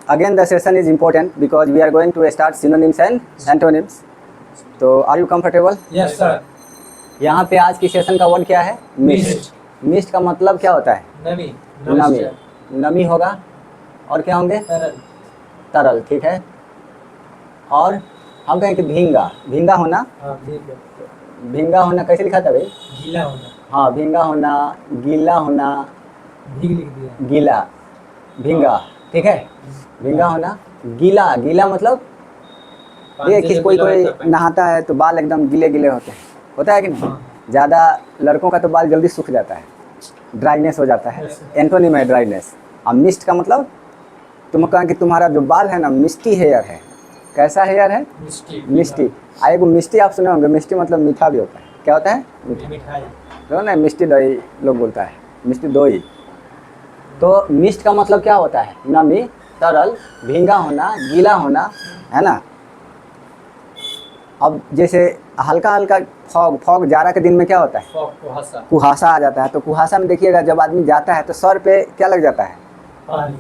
again the session is important because we are going to start synonyms and antonyms. तो are you comfortable? Yes sir. यहाँ पे आज की session का word क्या है? मिस्ट. मिस्ट का मतलब क्या होता है? नमी. नमी. नमी होगा और क्या होंगे? तरल. तरल. ठीक है. और हम कहें कि भींगा. भींगा होना. हाँ ठीक है. भींगा होना कैसे लिखा था भाई? गीला होना. हाँ भींगा होना, गीला होना. भीग लिख दिया. गीला. भींगा. ठीक है. भींगा होना. गीला. गीला मतलब ये कि कोई नहाता है तो बाल एकदम गीले गीले होते हैं. होता है कि नहीं? ज़्यादा लड़कों का तो बाल जल्दी सूख जाता है, ड्राइनेस हो जाता है. एंटोनिम है ड्राइनेस. और मिस्ट का मतलब तुम कहें कि तुम्हारा जो बाल है ना मिस्टी हेयर है. कैसा हेयर है? मिस्टी. आएगो मिस्टी आप सुने होंगे. मिस्टी मतलब मीठा भी होता है. क्या होता है? मिठाई. तो ना मिस्टी दही लोग बोलता है. मिस्टी दही. तो मिस्ट का मतलब क्या होता है? नमी, तरल, भींगा होना, गीला होना, है ना. अब जैसे हल्का हल्का फॉग. फॉग जाड़ा के दिन में क्या होता है? फॉग. कुहासा. कुहासा आ जाता है. तो कुहासा में देखिएगा जब आदमी जाता है तो सर पे क्या लग जाता है?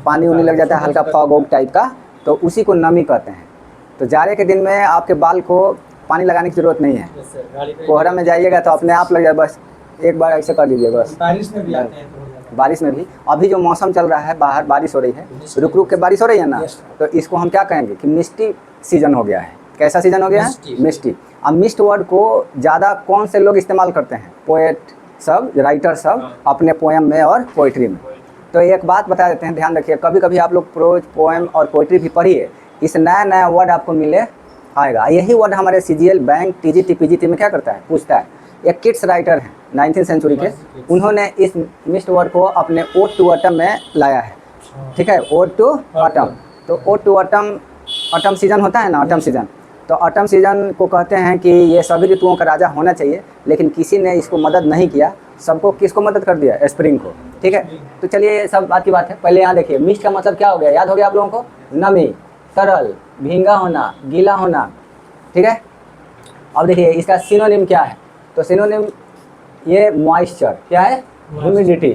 पानी उनी लग जाता है. हल्का फॉग वॉग टाइप का. तो उसी को नमी कहते हैं. तो जाड़े के दिन में आपके बाल को पानी लगाने की ज़रूरत नहीं है. कोहरा में जाइएगा तो अपने आप लग जाए. बस एक बार ऐसे कर दीजिए बस. बारिश में भी आते हैं तो बारिश में भी. अभी जो मौसम चल रहा है बाहर बारिश हो रही है, रुक रुक के बारिश हो रही है ना. तो इसको हम क्या कहेंगे कि मिस्टी सीजन हो गया है. कैसा सीजन हो गया है? मिस्टी. अब मिस्ट वर्ड को ज़्यादा कौन से लोग इस्तेमाल करते हैं? पोएट सब, राइटर सब अपने पोएम में और पोइट्री में. तो एक बात बता देते हैं, ध्यान रखिए. कभी कभी आप लोग प्रोज, पोएम और पोइट्री भी पढ़िए. इस नया नया वर्ड आपको मिले आएगा. यही वर्ड हमारे CGL बैंक, TGT, PGT में क्या करता है? पूछता है. एक किड्स राइटर हैं 19th सेंचुरी के. उन्होंने इस मिस्ट वर्ड को अपने ओड टू ऑटम में लाया है. ठीक है. Ode to autumn. तो ode to autumn, autumn season होता है ना, ऑटम सीजन. तो ऑटम सीजन को कहते हैं कि ये सभी ऋतुओं का राजा होना चाहिए. लेकिन किसी ने इसको मदद नहीं किया. सबको किसको मदद कर दिया? स्प्रिंग को. ठीक है. तो चलिए सब बात की बात है. पहले यहाँ देखिए मिस्ट का मतलब क्या हो गया? याद हो गया आप लोगों को? नमी, तरल, भींगा होना, गीला होना. ठीक है. अब देखिए इसका सिनोनिम क्या है. तो सिनोनिम ये मॉइस्चर. क्या है? ह्यूमिडिटी.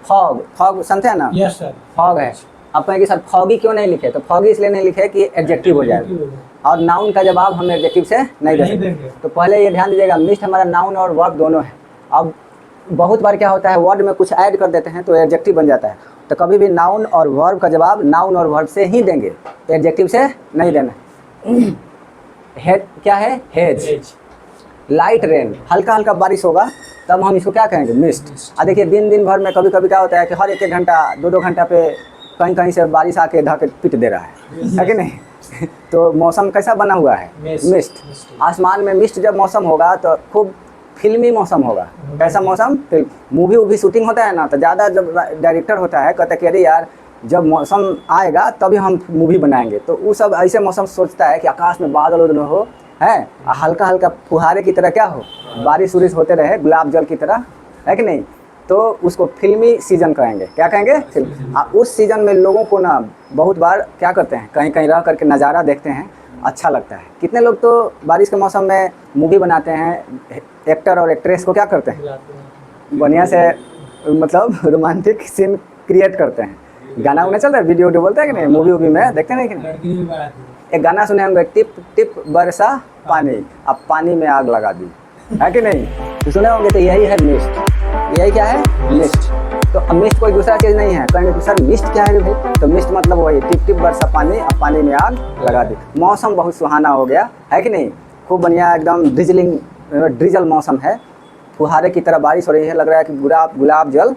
फॉग. फॉग समझते हैं ना? Yes sir. फॉग है. आप कहेंगे सर फॉगी क्यों नहीं लिखे? तो फॉगी इसलिए नहीं लिखे कि एडजेक्टिव हो जाएगा. और नाउन का जवाब हम एडजेक्टिव से नहीं दे सकते. तो पहले ये ध्यान दीजिएगा मिस्ट हमारा नाउन और वर्ब दोनों है. अब बहुत बार क्या होता है वर्ड में कुछ ऐड कर देते हैं तो एडजेक्टिव बन जाता है. तो कभी भी नाउन और वर्ब का जवाब नाउन और वर्ब से ही देंगे, एडजेक्टिव से नहीं देना. हेड क्या है? हेज. Light rain. हल्का हल्का बारिश होगा तब हम इसको क्या कहेंगे? मिस्ट. देखिए दिन भर में कभी कभी क्या होता है कि हर 1-1 घंटा 2-2 घंटा पे कहीं कहीं से बारिश आके ढक पीट दे रहा है कि नहीं. तो मौसम कैसा बना हुआ है? मिस्ट. आसमान में मिस्ट जब मौसम होगा तो खूब फिल्मी मौसम होगा. कैसा मौसम? मूवी वूवी शूटिंग होता है ना, तो ज़्यादा जब डायरेक्टर होता है कहता है कि अरे यार जब मौसम आएगा तभी हम मूवी बनाएंगे. तो वो सब ऐसे मौसम सोचता है कि आकाश में बादल उदल हो है, हल्का हल्का फुहारे की तरह क्या हो, बारिश उरिश होते रहे गुलाब जल की तरह, है कि नहीं. तो उसको फिल्मी सीजन कहेंगे. क्या कहेंगे? फिल्म. उस सीजन में लोगों को ना बहुत बार क्या करते हैं, कहीं कहीं रह करके नज़ारा देखते हैं, अच्छा लगता है. कितने लोग तो बारिश के मौसम में मूवी बनाते हैं. एक्टर और एक्ट्रेस को क्या करते हैं? बढ़िया से मतलब रोमांटिक सीन क्रिएट करते हैं. गाना उन्हें चलता है, वीडियो बोलते हैं कि नहीं, मूवी वूवी में देखते नहीं कि नहीं. एक गाना सुने होंगे, टिप टिप बरसा पानी, अब पानी में आग लगा दी, है कि नहीं. तो सुने होंगे. तो यही है मिस्ट. यही क्या है? मिस्ट. तो मिस्ट कोई दूसरा चीज़ नहीं है. कहेंगे तो सर मिस्ट क्या है भाई? तो मिस्ट मतलब वही टिप टिप बरसा पानी, अब पानी में आग लगा दी. मौसम बहुत सुहाना हो गया, है कि नहीं. खूब बढ़िया एकदम ड्रिजल मौसम है. फुहारे की तरह बारिश हो रही है. लग रहा है कि गुलाब जल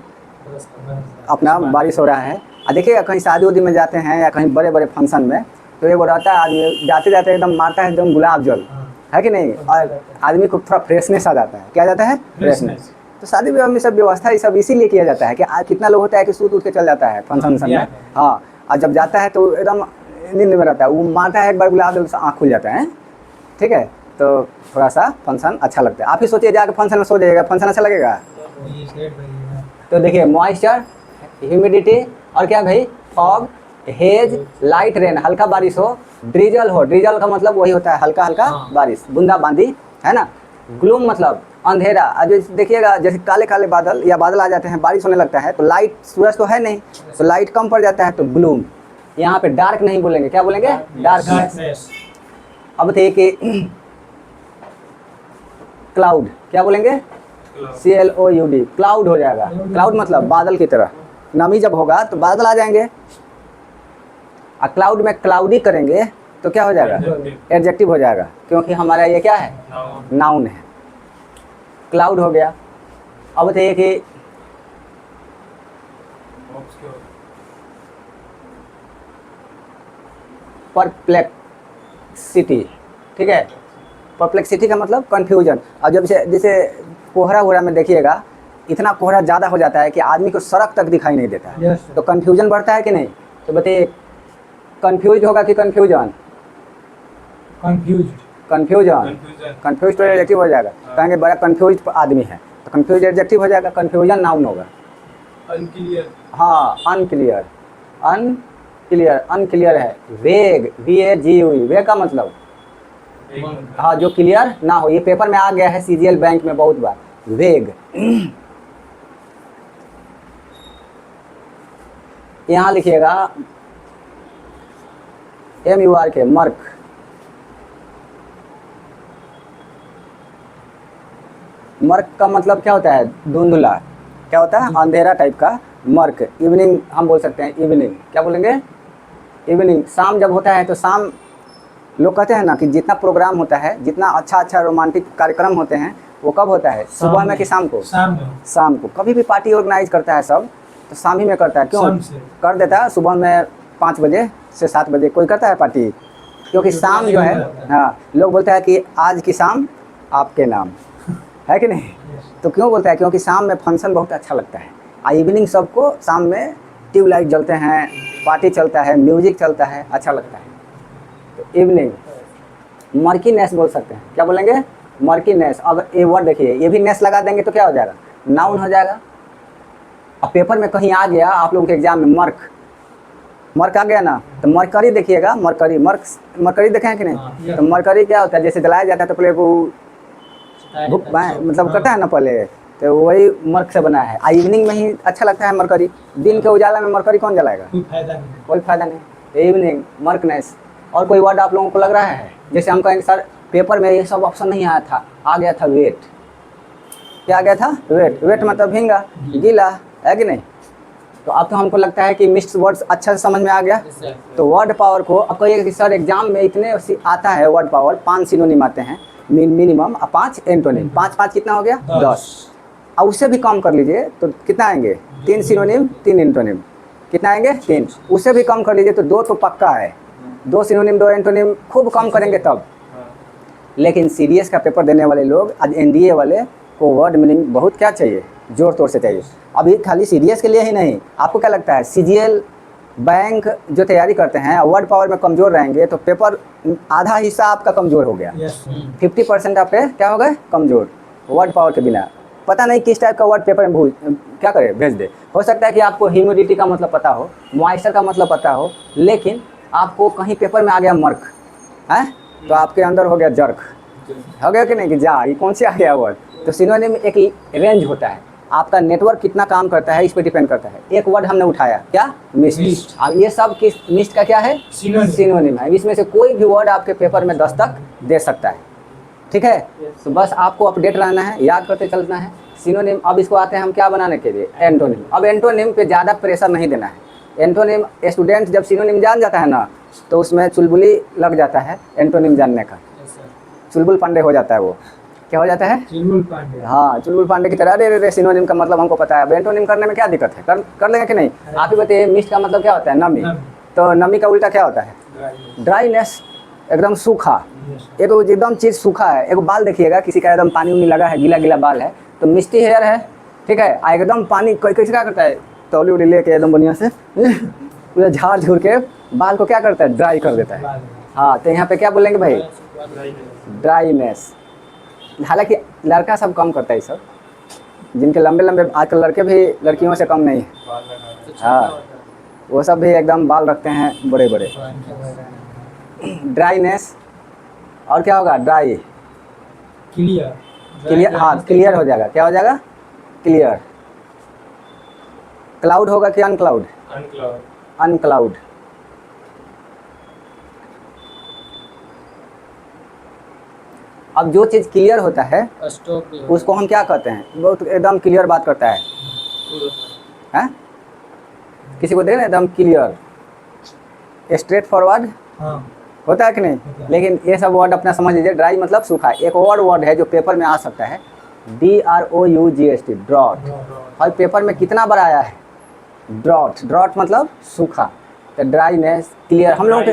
अपना बारिश हो रहा है. देखिएगा कहीं शादी उदी में जाते हैं या कहीं बड़े बड़े फंक्शन में तो ये वो रहता है आदमी जाते जाते एकदम मारता है एकदम गुलाब जल, है कि नहीं. और आदमी को थोड़ा फ्रेशनेस आ जाता है. क्या जाता है? फ्रेशनेस. तो शादी विवाह में सब व्यवस्था ये सब इसीलिए किया जाता है कि कितना लोग होता है कि सूत उठ के चल जाता है फंक्शन में. हाँ. और जब जाता है तो एकदम नींद में रहता है. वो मारता है एक बार गुलाब जल से आँख खुल जाता है. ठीक है. तो थोड़ा सा फंक्शन अच्छा लगता है. आप ही सोचिए जाकर फंक्शन में सो जाइएगा, फंक्शन अच्छा लगेगा. तो देखिए मॉइस्चर, ह्यूमिडिटी और क्या भाई? फॉग, हेज, लाइट रेन, हल्का बारिश हो, ड्रिजल हो. ड्रिजल का मतलब वही होता है हल्का हल्का बारिश, बूंदाबांदी, है ना. ग्लूम मतलब अंधेरा. आज देखिएगा जैसे काले काले बादल या बादल आ जाते हैं, बारिश होने लगता है तो लाइट, सूरज तो है नहीं तो लाइट कम पड़ जाता है तो ग्लूम. यहाँ पे डार्क नहीं बोलेंगे, क्या बोलेंगे? डार्कनेस। डार्कनेस। अब बताइए कि क्लाउड क्या बोलेंगे? CLOUD, क्लाउड हो जाएगा। क्लाउड मतलब बादल की तरह, नमी जब होगा तो बादल आ जाएंगे। और क्लाउड में क्लाउडी करेंगे तो क्या हो जाएगा? एडजेक्टिव हो जाएगा, क्योंकि हमारा ये क्या है? नाउन है। क्लाउड हो गया। अब बताइए कि परप्लेक्सिटी, ठीक है? परप्लेक्सिटी का मतलब कंफ्यूजन। और जब जैसे कोहरा वोहरा में देखिएगा, इतना कोहरा ज़्यादा हो जाता है कि आदमी को सड़क तक दिखाई नहीं देता है। Yes, sir. तो कंफ्यूजन बढ़ता है कि नहीं? तो बताइए कंफ्यूज होगा कि कंफ्यूजन? कंफ्यूज्ड। कंफ्यूजन। कंफ्यूज तो एडजेक्टिव हो जाएगा, कहेंगे बड़ा कंफ्यूज आदमी है, तो कंफ्यूज एडजेक्टिव हो जाएगा, कंफ्यूजन नाउन होगा। अनक्लियर। हाँ, अनक्लियर। अनक्लियर, अनक्लियर है। वेग, VAGUE, वेग का मतलब हाँ जो क्लियर ना हो। ये पेपर में आ गया है CGL बैंक में बहुत बार, वेग। यहाँ लिखिएगा MURK, मर्क। मर्क का मतलब क्या होता है? धुंधला। क्या होता है? अंधेरा टाइप का। मर्क, इवनिंग हम बोल सकते हैं, इवनिंग क्या बोलेंगे? इवनिंग। शाम जब होता है तो शाम, लोग कहते हैं ना कि जितना प्रोग्राम होता है, जितना अच्छा रोमांटिक कार्यक्रम होते हैं, वो कब होता है? सुबह में कि शाम को? शाम में। शाम को। कभी भी पार्टी ऑर्गेनाइज करता है सब तो शाम ही में करता है। क्यों शाम से। कर देता है? सुबह में 5 बजे से 7 बजे कोई करता है पार्टी, क्योंकि शाम जो है, हाँ लोग बोलते हैं कि आज की शाम आपके नाम, है कि नहीं? तो क्यों बोलता है? क्योंकि शाम में फंक्शन बहुत अच्छा लगता है। और इवनिंग सबको शाम में ट्यूबलाइट जलते हैं, पार्टी चलता है, म्यूजिक चलता है, अच्छा लगता है। तो इवनिंग। मर्कीनेस बोल सकते हैं, क्या बोलेंगे? मर्कीनेस। अब ये वर्ड देखिए, ये भी नेस लगा देंगे तो क्या हो जाएगा? नाउन हो जाएगा। अब पेपर में कहीं आ गया आप लोगों के एग्जाम में मर्क, मर्क आ गया ना, तो मरकरी देखिएगा, मरकरी, मरकरी देखे हैं कि नहीं? तो मरकरी क्या होता है? जैसे जलाया जाता है तो पहले वो मतलब करता है ना पहले, तो वही मर्क से बना है। आ इवनिंग में ही अच्छा लगता है मरकरी। दिन के उजाला में मरकरी कौन जलाएगा? कोई फायदा नहीं। कोई फायदा नहीं। इवनिंग, मर्कनेस। और कोई वर्ड आप लोगों को लग रहा है? जैसे हम कहेंगे सर पेपर में ये सब ऑप्शन नहीं आया था, आ गया था वेट। क्या आ गया था? वेट। वेट मतलब भींगा, गीला, है कि नहीं? तो अब तो हमको लगता है कि मिक्स वर्ड्स अच्छा से समझ में आ गया। तो वर्ड पावर को अब कहिए कि सर एग्जाम में इतने आता है वर्ड पावर, 5 सिनोनिम आते हैं मिनिमम, 5 एंटोनिम। 5 कितना हो गया? 10। और उससे भी कम कर लीजिए तो कितना आएंगे? 3 सिनोनिम, 3 एंटोनिम। कितना आएंगे? 3। उससे भी कम कर लीजिए तो 2 तो पक्का है। 2 सिनोनिम 2 एंटोनिम खूब कम करेंगे तब। लेकिन CDS का पेपर देने वाले लोग, आज NDA वाले को वर्ड मीनिंग बहुत क्या चाहिए? जोर तोड़ से चाहिए। अब ये खाली CDS के लिए ही नहीं, आपको क्या लगता है CGL बैंक जो तैयारी करते हैं वर्ड पावर में कमज़ोर रहेंगे तो पेपर आधा हिस्सा आपका कमज़ोर हो गया। 50% आपके क्या हो गए? कमज़ोर, वर्ड पावर के बिना। पता नहीं किस टाइप का वर्ड पेपर में भूल क्या करे भेज दे। हो सकता है कि आपको ह्यूमिडिटी का मतलब पता हो, मॉइस्चर का मतलब पता हो, लेकिन आपको कहीं पेपर में आ गया मर्क, है तो आपके अंदर हो गया जर्क। हो गया कि नहीं कि जा ये कौन से आ गया वर्ड? तो सिनोनिम एक रेंज होता है, आपका नेटवर्क कितना काम करता है इस पर डिपेंड करता है। एक वर्ड हमने उठाया क्या? मिस्ट। अब ये सब किस मिस्ट का क्या है? सिनोनिम है। इसमें से कोई भी वर्ड आपके पेपर में 10 तक दे सकता है, ठीक है? तो बस आपको अपडेट रहना है, याद करते चलना है। सिनोनिम, अब इसको आते हैं हम क्या बनाने के लिए? एंटोनिम। अब एंटोनिम पे ज़्यादा प्रेशर नहीं देना है। एंटोनिम स्टूडेंट जब सिनोनिम जान जाता है ना तो उसमें चुलबुली लग जाता है एंटोनिम जानने का, चुलबुल पांडे हो जाता है। वो क्या हो जाता है? चुलबुल पांडे। हाँ, चुलबुल पांडे की तरह। अरे सिनोनिम का मतलब हमको पता है, अब एंटोनिम करने में क्या दिक्कत है? कर लेंगे कि नहीं? आप ही बताइए, मिस्ट का मतलब क्या होता है? नमी। तो नमी का उल्टा क्या होता है? ड्राईनेस, एकदम सूखा। एक एकदम चीज़ सूखा है। एक बाल देखिएगा, किसी का एकदम पानी उनी लगा है, गीला गीला बाल है तो मिस्टी हेयर है, ठीक है? एकदम पानी कैसे क्या करता है? तौली उली लेके एकदम बढ़िया से पूरा झाड़ झूड़ के बाल को क्या करता है? ड्राई कर देता है। हाँ, तो यहाँ पे क्या बोलेंगे भाई? ड्राईनेस। हालांकि लड़का सब कम करता है सब, जिनके लंबे लंबे, आजकल लड़के भी लड़कियों से कम नहीं है। हाँ, वो सब भी एकदम बाल रखते हैं बड़े बड़े। ड्राईनेस। और क्या होगा? ड्राई। क्लियर। हाँ, क्लियर हो जाएगा। क्या हो जाएगा? क्लियर। क्लाउड होगा कि अनक्लाउड? अनक्लाउड। अब जो चीज़ क्लियर होता है स्टॉक भी उसको हम क्या कहते हैं? बहुत एकदम क्लियर बात करता है, हैं? किसी को देख ना एकदम क्लियर, स्ट्रेट फॉरवर्ड हाँ होता है कि नहीं? होता है। लेकिन ये सब वर्ड अपना समझ लीजिए। ड्राई मतलब सूखा। एक और वर्ड है जो पेपर में आ सकता है, DROUGST, ड्रॉट। और पेपर में कितना बार आया है? ड्रॉट। ड्रॉट मतलब सूखा। तो ड्राईनेस, क्लियर। हम लोगों के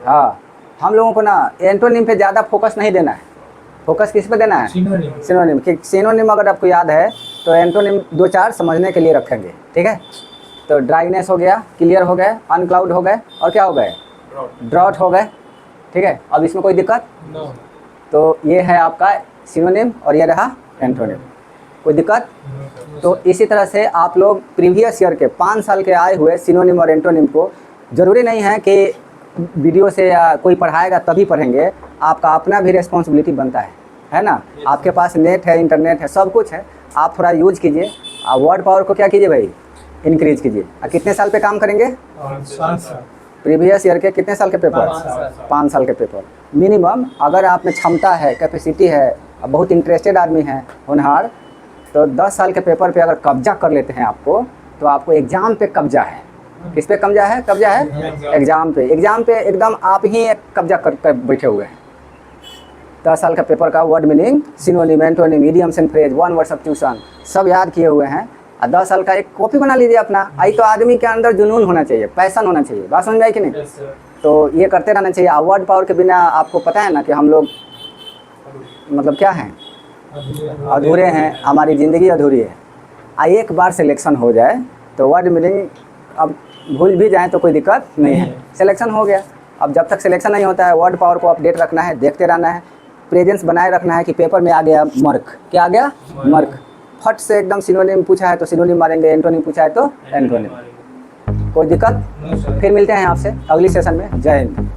हाँ, हम लोगों को ना एंटोनिम पे ज़्यादा फोकस नहीं देना है। फोकस किस पे देना है? सिनोनिम। सिनोनिम। कि सिनोनिम अगर आपको याद है तो एंटोनिम 2-4 समझने के लिए रखेंगे, ठीक है? तो ड्राईनेस हो गया, क्लियर हो गए, अनक्लाउड हो गए, और क्या हो गए? ड्रॉट हो गए, ठीक है? अब इसमें कोई दिक्कत? नो। तो ये है आपका सिनोनिम और ये रहा एंटोनिम। कोई दिक्कत? तो इसी तरह से आप लोग प्रीवियस ईयर के 5 साल के आए हुए सिनोनिम और एंटोनिम को, ज़रूरी नहीं है कि वीडियो से या कोई पढ़ाएगा तभी पढ़ेंगे, आपका अपना भी रिस्पॉन्सिबिलिटी बनता है ना? आपके पास नेट है, इंटरनेट है, सब कुछ है, आप थोड़ा यूज कीजिए। वर्ड पावर को क्या कीजिए भाई? इंक्रीज कीजिए। कितने साल पे काम करेंगे? 5 साल। प्रीवियस ईयर के कितने साल के पेपर? 5 साल के पेपर मिनिमम। अगर आप में क्षमता है, कैपेसिटी है, अब बहुत इंटरेस्टेड आदमी है, होनहार, तो 10 साल के पेपर पे अगर कब्जा कर लेते हैं आपको, तो आपको एग्ज़ाम पे कब्जा है। किस पे कब्जा है? कब्जा है एग्ज़ाम पे। एग्ज़ाम पे एकदम आप ही एक कब्जा कर बैठे हुए हैं। 10 साल का पेपर का word meaning, synonym, antonym, idioms and phrase, 1 word substitution सब याद किए हुए हैं। और 10 साल का एक कॉपी बना लीजिए अपना। आई तो आदमी के अंदर जुनून होना चाहिए, पैशन होना चाहिए। बात समझ में आई कि नहीं? तो ये करते रहना चाहिए। वर्ड पावर के बिना आपको पता है ना कि हम लोग मतलब क्या हैं? अधूरे हैं, हमारी ज़िंदगी अधूरी है। एक बार सिलेक्शन हो जाए तो वर्ड मीनिंग अब भूल भी जाएं तो कोई दिक्कत नहीं है, सिलेक्शन हो गया। अब जब तक सिलेक्शन नहीं होता है, वर्ड पावर को अपडेट रखना है, देखते रहना है, प्रेजेंस बनाए रखना है कि पेपर में आ गया मर्क। क्या आ गया? मर्क। फट से एकदम सिनोनिम पूछा है तो सिनोनिम मारेंगे, एंटोनिम पूछा है तो एंटोनिम। कोई दिक्कत? फिर मिलते हैं आपसे अगली सेशन में। जय हिंद।